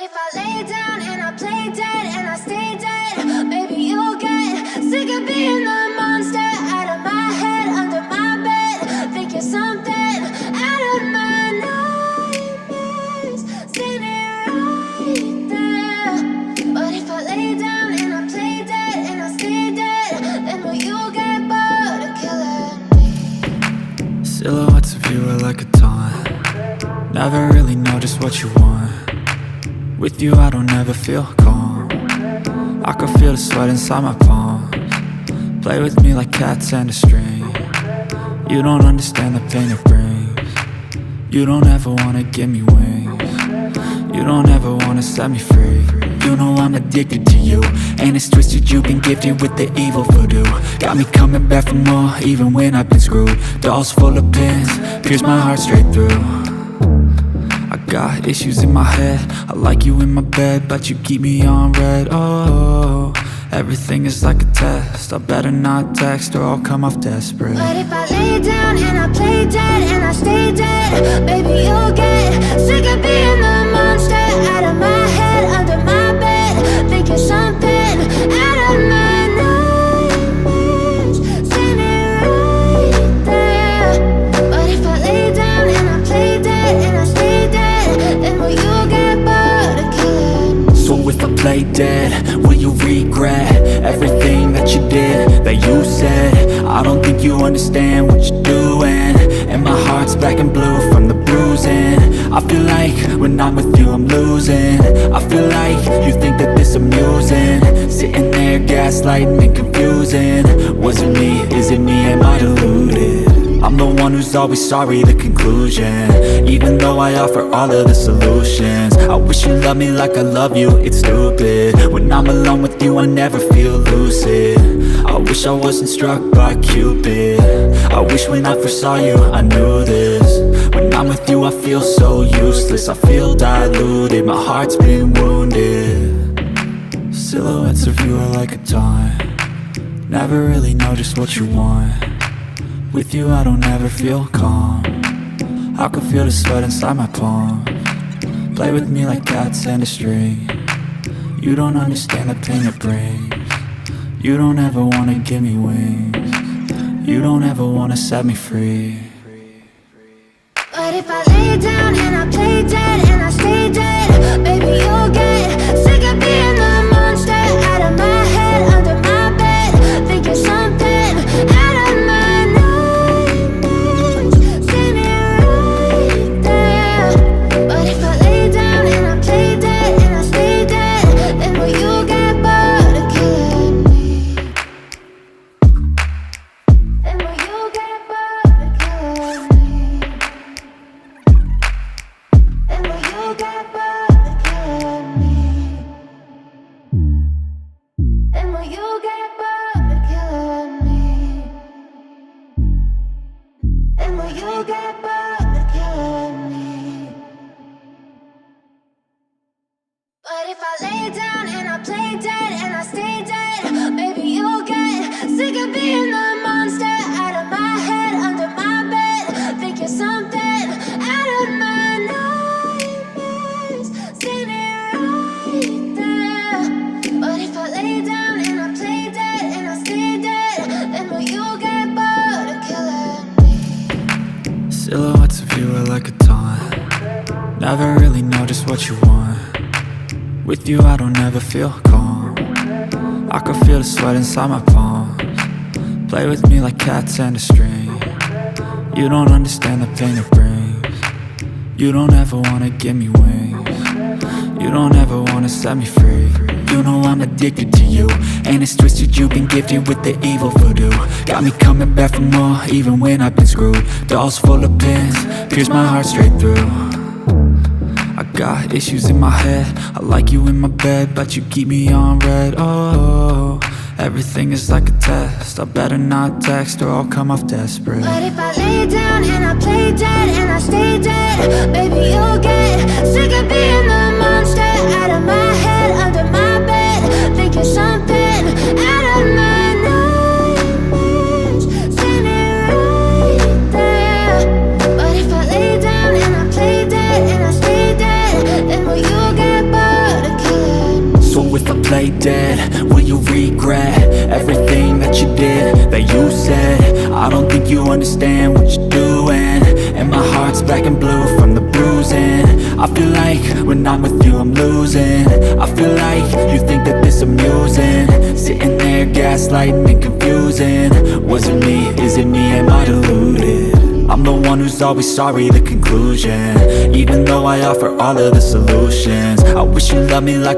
if I lay down and I play dead and I stay dead, maybe you'll get sick of being the monster out of my head, under my bed, thinking something out of my nightmares, standing right there. But if I lay down and I play dead and I stay dead, then will you get bored of killing me? Silhouettes of you are like a taunt. Never really know just what you want. With you I don't ever feel calm. I can feel the sweat inside my palms. Play with me like cats and a string. You don't understand the pain it brings. You don't ever wanna give me wings. You don't ever wanna set me free. You know I'm addicted to you, and it's twisted, you've been gifted with the evil voodoo. Got me coming back for more, even when I've been screwed. Dolls full of pins, pierce my heart straight through. I got issues in my head, I like you in my bed, but you keep me on red. Oh, everything is like a test, I better not text or I'll come off desperate. But if I lay down and I play dead and I stay dead, baby you'll get sick of being the monster out of my head, under my bed, thinking something out of my nightmares, standing right there. But if I lay down and I play dead and I stay dead, then will you get bored of killing me? So if I play dead, will you regret everything that you did, that you said? I don't think you understand what you're doing, and my heart's black and blue from the bruising. I feel like when I'm with you I'm losing. I feel like you think that this amusing, sitting there gaslighting and confusing. Was it me? Is it me? Am I deluded? I'm the one who's always sorry, the conclusion, even though I offer all of the solutions. I wish you loved me like I love you, it's stupid. When I'm alone with you I never feel lucid. I wish I wasn't struck by Cupid. I wish when I first saw you I knew this. When I'm with you I feel so useless, I feel diluted, my heart's been wounded. Silhouettes of you are like a taunt. Never really know just what you want. With you I don't ever feel calm. I can feel the sweat inside my palms. Play with me like cats and a string. You don't understand the pain it brings. You don't ever wanna give me wings. You don't ever wanna set me free. But if I lay down and I play dead and I stay dead, baby you'll get sick of being the monster out of my head, under my bed, thinking something out of my nightmares, standing right there. But if I lay down and I play dead and I stay dead, then will you get bored of killing me? Then will you get bored of killing me? And will you get bored of killing me? And will you get bored of killing me? And will you get bored of killing me? But if I lay down and I play dead and I stay dead, maybe you'll get sick of being the monster out of my head, under my bed, thinking something out of my nightmares, standing right there. But if I lay down and I play dead and I stay dead, then will you get bored of killing me? Silhouettes of you are like a taunt. Never really know just what you want. With you I don't ever feel calm. I can feel the sweat inside my palms. Play with me like cats and a string. You don't understand the pain it brings. You don't ever wanna give me wings. You don't ever wanna set me free. You know I'm addicted to you, and it's twisted, you've been gifted with the evil voodoo. Got me coming back for more, even when I've been screwed. Dolls full of pins, pierce my heart straight through. I got issues in my head, I like you in my bed, but you keep me on red. Oh, everything is like a test, I better not text or I'll come off desperate. But if I lay down and I play dead and I stay dead, baby you'll get sick of being the monster out of my head, under my bed, thinking something out of my nightmares, standing right there. But if I lay down and I play dead and I stay dead, then will you get bored? play dead? Will you regret everything that you did, that you said? I don't think you understand what you're doing, and my heart's black and blue from the bruising. I feel like when I'm with you I'm losing. I feel like you think that this amusing, sitting there gaslighting and confusing. Was it me? Is it me? Am I deluded? I'm the one who's always sorry, the conclusion. Even though I offer all of the solutions, I wish you loved me like